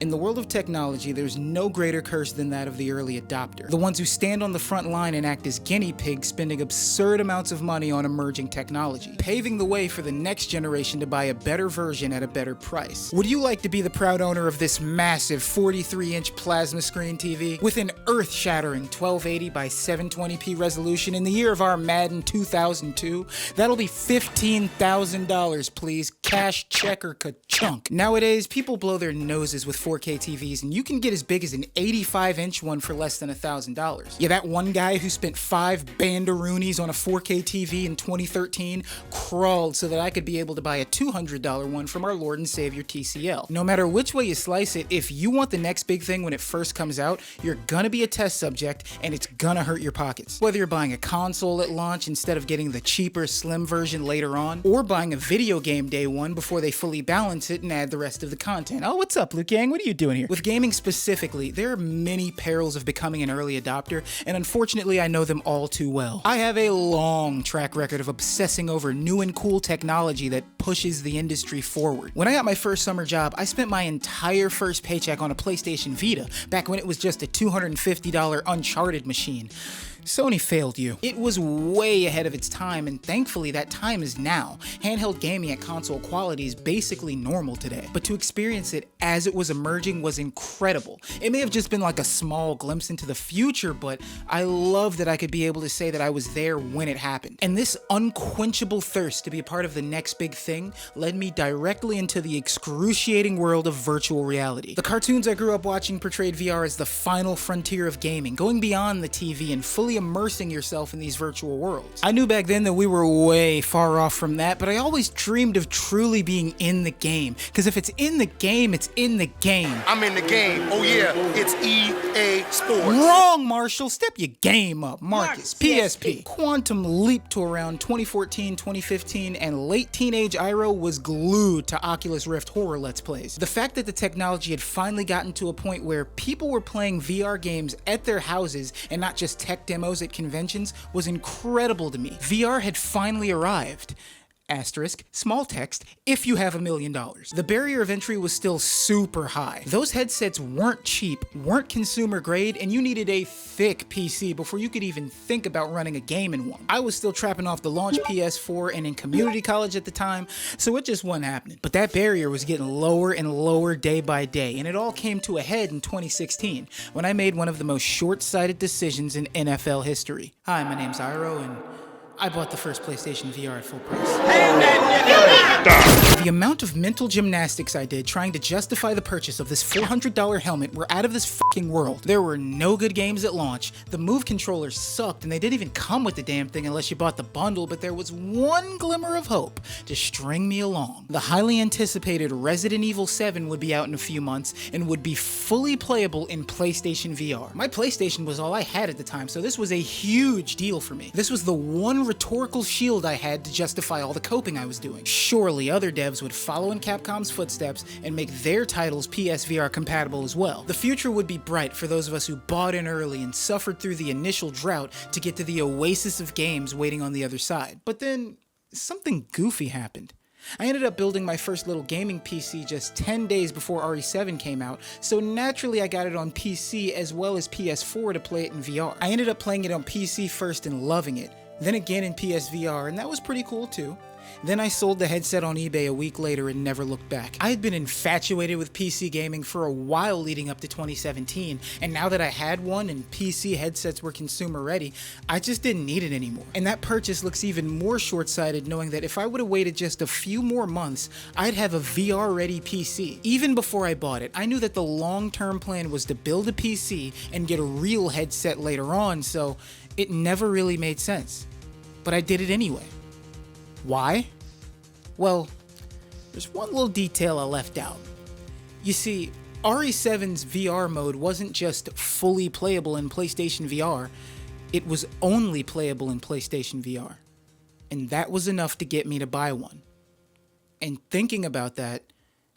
In the world of technology, there's no greater curse than that of the early adopter. The ones who stand on the front line and act as guinea pigs, spending absurd amounts of money on emerging technology, paving the way for the next generation to buy a better version at a better price. Would you like to be the proud owner of this massive 43-inch plasma screen TV with an earth-shattering 1280 by 720p resolution in the year of our Madden 2002? That'll be $15,000, please. Cash, check, or ka-chunk. Nowadays, people blow their noses with 4K TVs, and you can get as big as an 85-inch one for less than $1,000. Yeah, that one guy who spent 5 bandaroonies on a 4K TV in 2013 crawled so that I could be able to buy a $200 one from our Lord and Savior TCL. No matter which way you slice it, if you want the next big thing when it first comes out, you're gonna be a test subject, and it's gonna hurt your pockets. Whether you're buying a console at launch instead of getting the cheaper, slim version later on, or buying a video game day one before they fully balance it and add the rest of the content. Oh, what's up, Luke Yang? What are you doing here? With gaming specifically, there are many perils of becoming an early adopter, and unfortunately I know them all too well. I have a long track record of obsessing over new and cool technology that pushes the industry forward. When I got my first summer job, I spent my entire first paycheck on a PlayStation Vita, back when it was just a $250 Uncharted machine. Sony failed you. It was way ahead of its time, and thankfully that time is now. Handheld gaming at console quality is basically normal today, but to experience it as it was emerging was incredible. It may have just been like a small glimpse into the future, but I love that I could be able to say that I was there when it happened. And this unquenchable thirst to be a part of the next big thing led me directly into the excruciating world of virtual reality. The cartoons I grew up watching portrayed VR as the final frontier of gaming, going beyond the TV and fully immersing yourself in these virtual worlds. I knew back then that we were way far off from that, but I always dreamed of truly being in the game. Because if it's in the game, it's in the game. I'm in the game. Oh yeah, it's EA Sports. Wrong, Marshall. Step your game up. Marcus, PSP. Quantum leap to around 2014, 2015, and late teenage Iroh was glued to Oculus Rift horror Let's Plays. The fact that the technology had finally gotten to a point where people were playing VR games at their houses and not just tech demos at conventions was incredible to me. VR had finally arrived. Asterisk, small text, if you have $1 million. The barrier of entry was still super high. Those headsets weren't cheap, weren't consumer grade, and you needed a thick PC before you could even think about running a game in one. I was still trapping off the launch PS4 and in community college at the time, so it just wasn't happening. But that barrier was getting lower and lower day by day, and it all came to a head in 2016, when I made one of the most short-sighted decisions in NFL history. Hi, my name's Iroh, and I bought the first PlayStation VR at full price. The amount of mental gymnastics I did trying to justify the purchase of this $400 helmet were out of this fucking world. There were no good games at launch, the Move controllers sucked, and they didn't even come with the damn thing unless you bought the bundle, but there was one glimmer of hope to string me along. The highly anticipated Resident Evil 7 would be out in a few months and would be fully playable in PlayStation VR. My PlayStation was all I had at the time, so this was a huge deal for me. This was the one rhetorical shield I had to justify all the coping I was doing. Surely other devs would follow in Capcom's footsteps and make their titles PSVR compatible as well. The future would be bright for those of us who bought in early and suffered through the initial drought to get to the oasis of games waiting on the other side. But then, something goofy happened. I ended up building my first little gaming PC just 10 days before RE7 came out, so naturally I got it on PC as well as PS4 to play it in VR. I ended up playing it on PC first and loving it, then again in PSVR, and that was pretty cool too. Then I sold the headset on eBay a week later and never looked back. I had been infatuated with PC gaming for a while leading up to 2017, and now that I had one and PC headsets were consumer ready, I just didn't need it anymore. And that purchase looks even more short-sighted knowing that if I would have waited just a few more months, I'd have a VR-ready PC. Even before I bought it, I knew that the long-term plan was to build a PC and get a real headset later on, so it never really made sense. But I did it anyway. Why? Well, there's one little detail I left out. You see, RE7's VR mode wasn't just fully playable in PlayStation VR, it was only playable in PlayStation VR. And that was enough to get me to buy one. And thinking about that,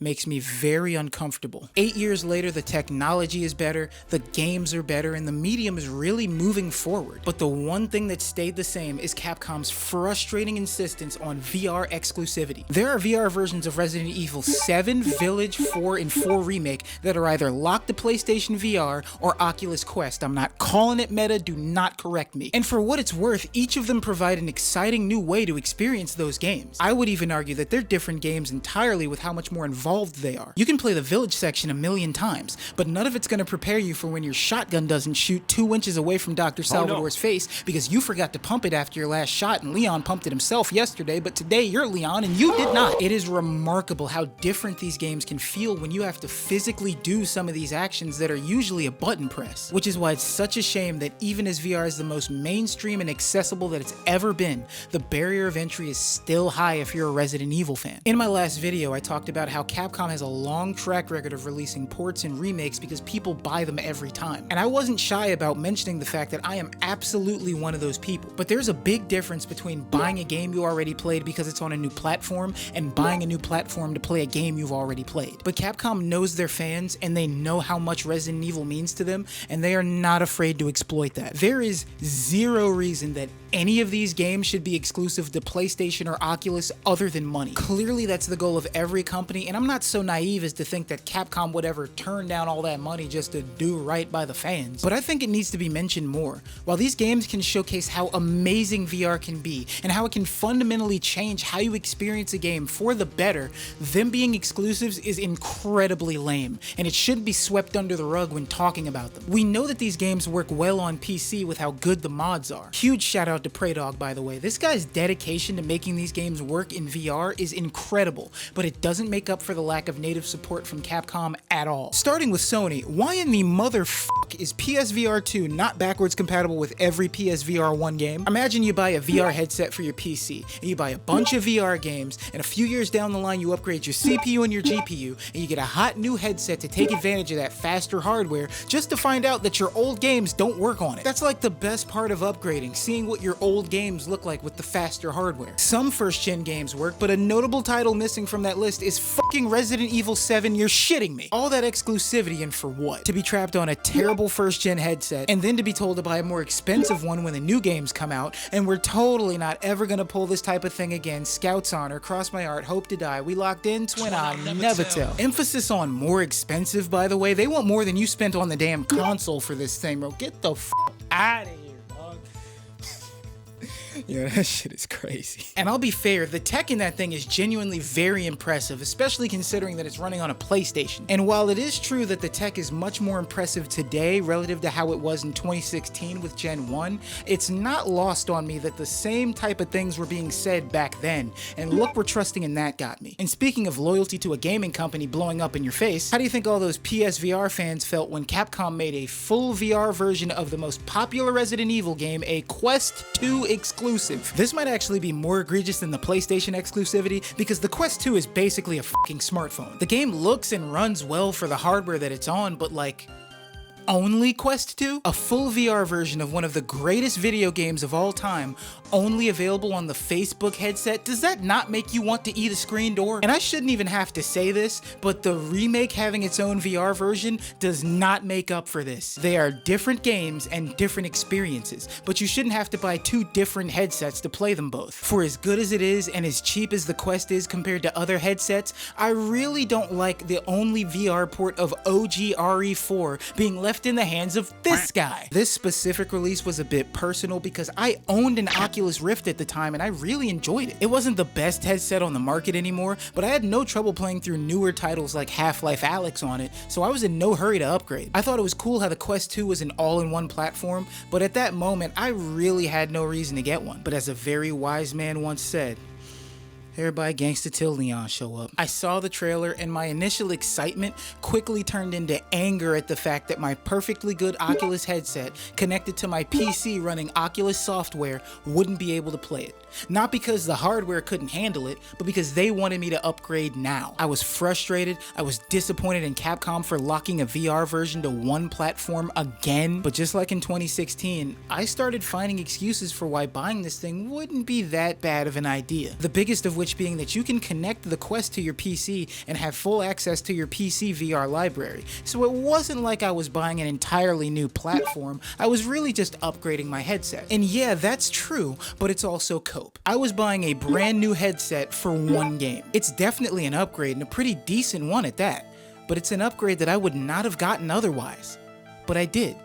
makes me very uncomfortable. 8 years later, the technology is better, the games are better, and the medium is really moving forward. But the one thing that stayed the same is Capcom's frustrating insistence on VR exclusivity. There are VR versions of Resident Evil 7, Village, 4, and 4 Remake that are either locked to PlayStation VR or Oculus Quest. I'm not calling it meta, do not correct me. And for what it's worth, each of them provide an exciting new way to experience those games. I would even argue that they're different games entirely with how much more involved they are. You can play the Village section a million times, but none of it's going to prepare you for when your shotgun doesn't shoot 2 inches away from Dr. Salvador's face because you forgot to pump it after your last shot, and Leon pumped it himself yesterday, but today you're Leon and you did not. It is remarkable how different these games can feel when you have to physically do some of these actions that are usually a button press, which is why it's such a shame that even as VR is the most mainstream and accessible that it's ever been, the barrier of entry is still high if you're a Resident Evil fan. In my last video, I talked about how Capcom has a long track record of releasing ports and remakes because people buy them every time. And I wasn't shy about mentioning the fact that I am absolutely one of those people. But there's a big difference between buying a game you already played because it's on a new platform and buying a new platform to play a game you've already played. But Capcom knows their fans and they know how much Resident Evil means to them, and they are not afraid to exploit that. There is zero reason that any of these games should be exclusive to PlayStation or Oculus other than money. Clearly that's the goal of every company, and I'm not so naive as to think that Capcom would ever turn down all that money just to do right by the fans. But I think it needs to be mentioned more. While these games can showcase how amazing VR can be and how it can fundamentally change how you experience a game for the better, them being exclusives is incredibly lame, and it shouldn't be swept under the rug when talking about them. We know that these games work well on PC with how good the mods are. Huge shout out to Preydog, by the way. This guy's dedication to making these games work in VR is incredible, but it doesn't make up for the lack of native support from Capcom at all. Starting with Sony, why in the motherfuck is PSVR 2 not backwards compatible with every PSVR 1 game? Imagine you buy a VR headset for your PC, and you buy a bunch of VR games, and a few years down the line you upgrade your CPU and your GPU, and you get a hot new headset to take advantage of that faster hardware just to find out that your old games don't work on it. That's like the best part of upgrading, seeing what your old games look like with the faster hardware. Some first-gen games work, but a notable title missing from that list is fucking Resident Evil 7. You're shitting me. All that exclusivity and for what? To be trapped on a terrible first-gen headset, and then to be told to buy a more expensive one when the new games come out, and we're totally not ever gonna pull this type of thing again. Scouts honor, cross my heart, hope to die. We locked in, twin eye, never tell. Emphasis on more expensive, by the way. They want more than you spent on the damn console for this thing, bro. Get the f out of here. Yeah, that shit is crazy. And I'll be fair, the tech in that thing is genuinely very impressive, especially considering that it's running on a PlayStation. And while it is true that the tech is much more impressive today relative to how it was in 2016 with Gen 1, it's not lost on me that the same type of things were being said back then, and look where trusting in that got me. And speaking of loyalty to a gaming company blowing up in your face, how do you think all those PSVR fans felt when Capcom made a full VR version of the most popular Resident Evil game, a Quest 2 exclusive? This might actually be more egregious than the PlayStation exclusivity because the Quest 2 is basically a fucking smartphone. The game looks and runs well for the hardware that it's on, but like, only Quest 2? A full VR version of one of the greatest video games of all time, only available on the Facebook headset? Does that not make you want to eat a screen door? And I shouldn't even have to say this, but the remake having its own VR version does not make up for this. They are different games and different experiences, but you shouldn't have to buy 2 different headsets to play them both. For as good as it is and as cheap as the Quest is compared to other headsets, I really don't like the only VR port of OG RE4 being left in the hands of this guy. This specific release was a bit personal because I owned an Oculus Rift at the time and I really enjoyed it. It wasn't the best headset on the market anymore, but I had no trouble playing through newer titles like Half-Life Alyx on it, so I was in no hurry to upgrade. I thought it was cool how the Quest 2 was an all-in-one platform, but at that moment I really had no reason to get one. But as a very wise man once said, everybody gangsta till Leon show up. I saw the trailer and my initial excitement quickly turned into anger at the fact that my perfectly good Oculus headset connected to my PC running Oculus software wouldn't be able to play it. Not because the hardware couldn't handle it, but because they wanted me to upgrade now. I was frustrated, I was disappointed in Capcom for locking a VR version to one platform again, but just like in 2016, I started finding excuses for why buying this thing wouldn't be that bad of an idea. The biggest of which which being that you can connect the Quest to your PC and have full access to your PC VR library. So it wasn't like I was buying an entirely new platform, I was really just upgrading my headset. And yeah, that's true, but it's also cope. I was buying a brand new headset for one game. It's definitely an upgrade and a pretty decent one at that, but it's an upgrade that I would not have gotten otherwise. But I did,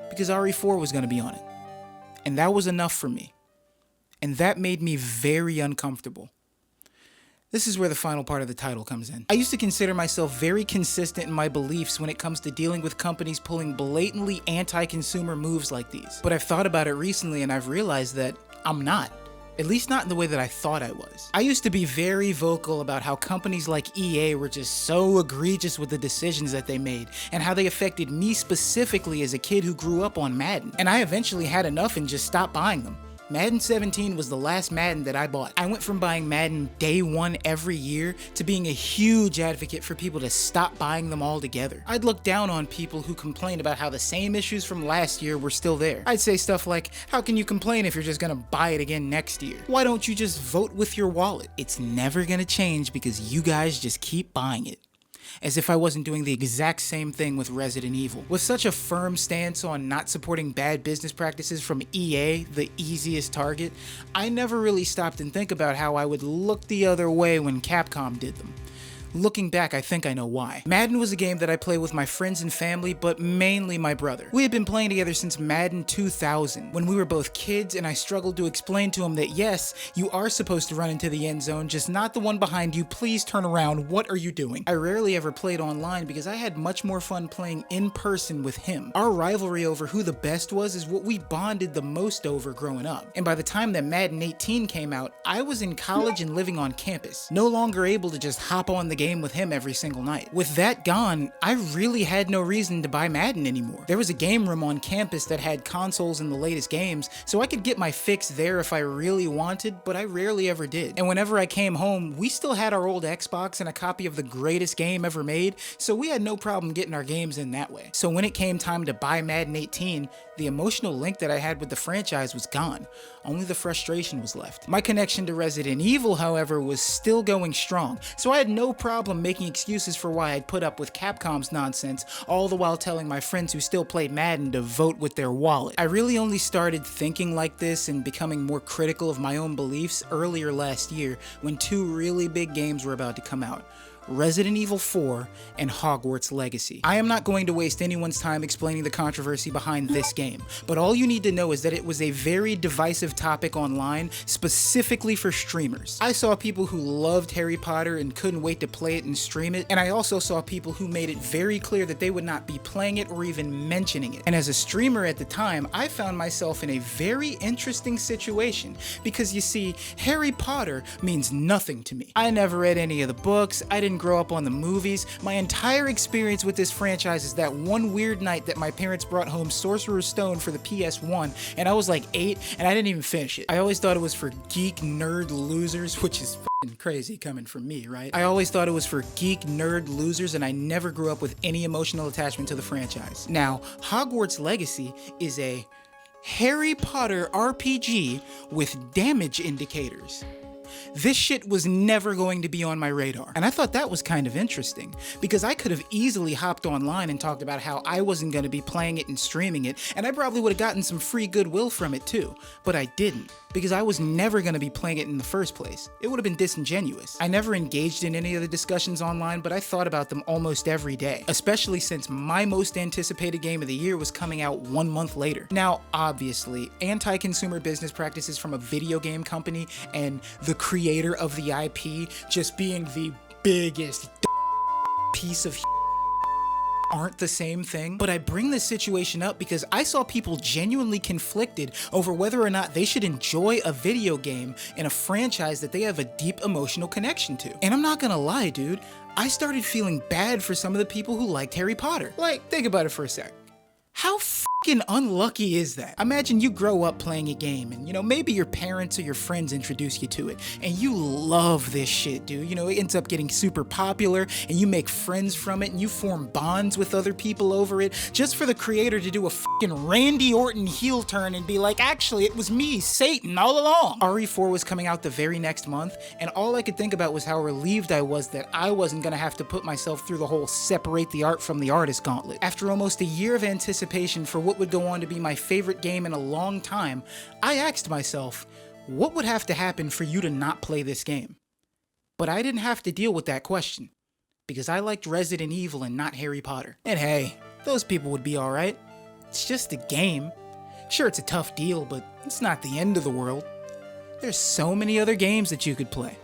because RE4 was going to be on it. And that was enough for me. And that made me very uncomfortable. This is where the final part of the title comes in. I used to consider myself very consistent in my beliefs when it comes to dealing with companies pulling blatantly anti-consumer moves like these. But I've thought about it recently and I've realized that I'm not. At least not in the way that I thought I was. I used to be very vocal about how companies like EA were just so egregious with the decisions that they made and how they affected me specifically as a kid who grew up on Madden. And I eventually had enough and just stopped buying them. Madden 17 was the last Madden that I bought. I went from buying Madden day one every year to being a huge advocate for people to stop buying them altogether. I'd look down on people who complained about how the same issues from last year were still there. I'd say stuff like, how can you complain if you're just gonna buy it again next year? Why don't you just vote with your wallet? It's never gonna change because you guys just keep buying it. As if I wasn't doing the exact same thing with Resident Evil. With such a firm stance on not supporting bad business practices from EA, the easiest target, I never really stopped and think about how I would look the other way when Capcom did them. Looking back, I think I know why. Madden was a game that I play with my friends and family, but mainly my brother. We had been playing together since Madden 2000, when we were both kids, and I struggled to explain to him that yes, you are supposed to run into the end zone, just not the one behind you. Please turn around. What are you doing? I rarely ever played online because I had much more fun playing in person with him. Our rivalry over who the best was is what we bonded the most over growing up. And by the time that Madden 18 came out, I was in college and living on campus, no longer able to just hop on the game with him every single night. With that gone, I really had no reason to buy Madden anymore. There was a game room on campus that had consoles and the latest games, so I could get my fix there if I really wanted, but I rarely ever did. And whenever I came home, we still had our old Xbox and a copy of the greatest game ever made, so we had no problem getting our games in that way. So when it came time to buy Madden 18, the emotional link that I had with the franchise was gone. Only the frustration was left. My connection to Resident Evil, however, was still going strong, so I had no problem making excuses for why I'd put up with Capcom's nonsense, all the while telling my friends who still played Madden to vote with their wallet. I really only started thinking like this and becoming more critical of my own beliefs earlier last year when two really big games were about to come out. Resident Evil 4 and Hogwarts Legacy. I am not going to waste anyone's time explaining the controversy behind this game, but all you need to know is that it was a very divisive topic online, specifically for streamers. I saw people who loved Harry Potter and couldn't wait to play it and stream it, and I also saw people who made it very clear that they would not be playing it or even mentioning it. And as a streamer at the time, I found myself in a very interesting situation, because you see, Harry Potter means nothing to me. I never read any of the books, I didn't grow up on the movies. My entire experience with this franchise is that one weird night that my parents brought home Sorcerer's Stone for the PS1, and I was like 8 and I didn't even finish it. I always thought it was for geek nerd losers, which is f***ing crazy coming from me, right? I always thought it was for geek nerd losers, and I never grew up with any emotional attachment to the franchise. Now, Hogwarts Legacy is a Harry Potter RPG with damage indicators. This shit was never going to be on my radar. And I thought that was kind of interesting, because I could have easily hopped online and talked about how I wasn't going to be playing it and streaming it, and I probably would have gotten some free goodwill from it too. But I didn't, because I was never going to be playing it in the first place. It would have been disingenuous. I never engaged in any of the discussions online, but I thought about them almost every day, especially since my most anticipated game of the year was coming out 1 month later. Now, obviously, anti-consumer business practices from a video game company and the creator of the IP just being the biggest piece of aren't the same thing, but I bring this situation up because I saw people genuinely conflicted over whether or not they should enjoy a video game in a franchise that they have a deep emotional connection to. And I'm not gonna lie, dude, I started feeling bad for some of the people who liked Harry Potter. Like, think about it for a sec. How fucking unlucky is that? Imagine you grow up playing a game and, maybe your parents or your friends introduce you to it and you love this shit, dude. It ends up getting super popular and you make friends from it and you form bonds with other people over it just for the creator to do a fucking Randy Orton heel turn and be like, actually, it was me, Satan, all along. RE4 was coming out the very next month and all I could think about was how relieved I was that I wasn't gonna have to put myself through the whole separate the art from the artist gauntlet. After almost a year of anticipation for what would go on to be my favorite game in a long time, I asked myself, what would have to happen for you to not play this game? But I didn't have to deal with that question, because I liked Resident Evil and not Harry Potter. And hey, those people would be alright. It's just a game. Sure, it's a tough deal, but it's not the end of the world. There's so many other games that you could play.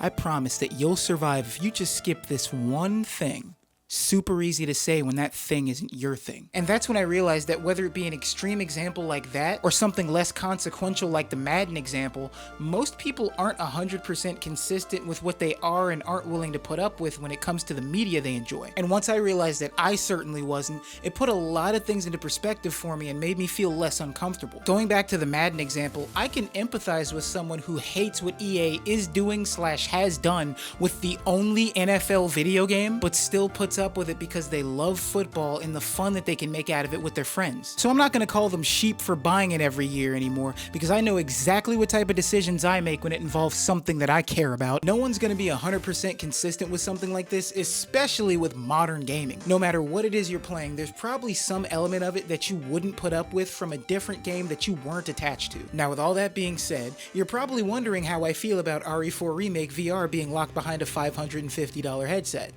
I promise that you'll survive if you just skip this one thing. Super easy to say when that thing isn't your thing. And that's when I realized that whether it be an extreme example like that or something less consequential like the Madden example, most people aren't 100% consistent with what they are and aren't willing to put up with when it comes to the media they enjoy. And once I realized that I certainly wasn't, it put a lot of things into perspective for me and made me feel less uncomfortable. Going back to the Madden example, I can empathize with someone who hates what EA is doing / has done with the only NFL video game, but still puts up with it because they love football and the fun that they can make out of it with their friends. So I'm not gonna call them sheep for buying it every year anymore, because I know exactly what type of decisions I make when it involves something that I care about. No one's gonna be 100% consistent with something like this, especially with modern gaming. No matter what it is you're playing, there's probably some element of it that you wouldn't put up with from a different game that you weren't attached to. Now, with all that being said, you're probably wondering how I feel about RE4 Remake VR being locked behind a $550 headset.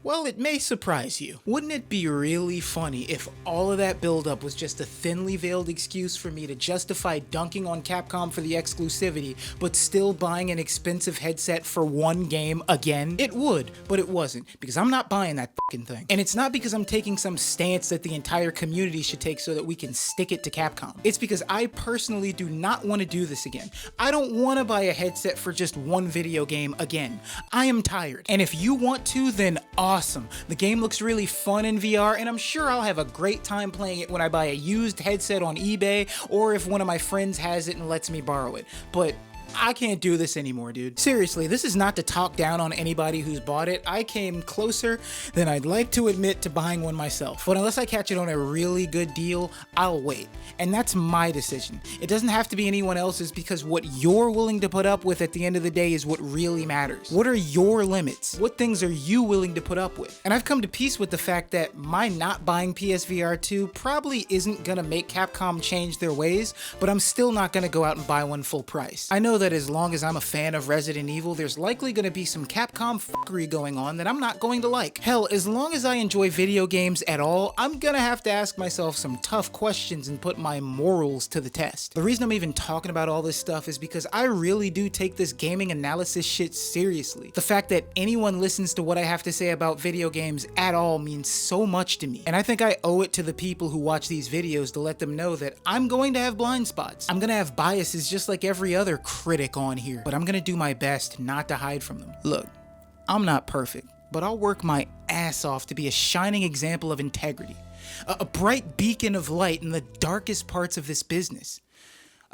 Well, it may surprise you. Wouldn't it be really funny if all of that buildup was just a thinly veiled excuse for me to justify dunking on Capcom for the exclusivity, but still buying an expensive headset for one game again? It would, but it wasn't, because I'm not buying that fucking thing. And it's not because I'm taking some stance that the entire community should take so that we can stick it to Capcom. It's because I personally do not want to do this again. I don't want to buy a headset for just one video game again. I am tired. And if you want to, then awesome. The game looks really fun in VR, and I'm sure I'll have a great time playing it when I buy a used headset on eBay, or if one of my friends has it and lets me borrow it. But I can't do this anymore, dude. Seriously, this is not to talk down on anybody who's bought it. I came closer than I'd like to admit to buying one myself. But unless I catch it on a really good deal, I'll wait. And that's my decision. It doesn't have to be anyone else's, because what you're willing to put up with at the end of the day is what really matters. What are your limits? What things are you willing to put up with? And I've come to peace with the fact that my not buying PSVR 2 probably isn't gonna make Capcom change their ways, but I'm still not gonna go out and buy one full price. I know that as long as I'm a fan of Resident Evil, there's likely going to be some Capcom fuckery going on that I'm not going to like. Hell, as long as I enjoy video games at all, I'm gonna have to ask myself some tough questions and put my morals to the test. The reason I'm even talking about all this stuff is because I really do take this gaming analysis shit seriously. The fact that anyone listens to what I have to say about video games at all means so much to me. And I think I owe it to the people who watch these videos to let them know that I'm going to have blind spots. I'm gonna have biases just like every other critic on here, but I'm gonna do my best not to hide from them. Look, I'm not perfect, but I'll work my ass off to be a shining example of integrity, a bright beacon of light in the darkest parts of this business.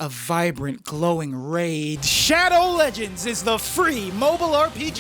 A vibrant, glowing raid. Shadow Legends is the free mobile RPG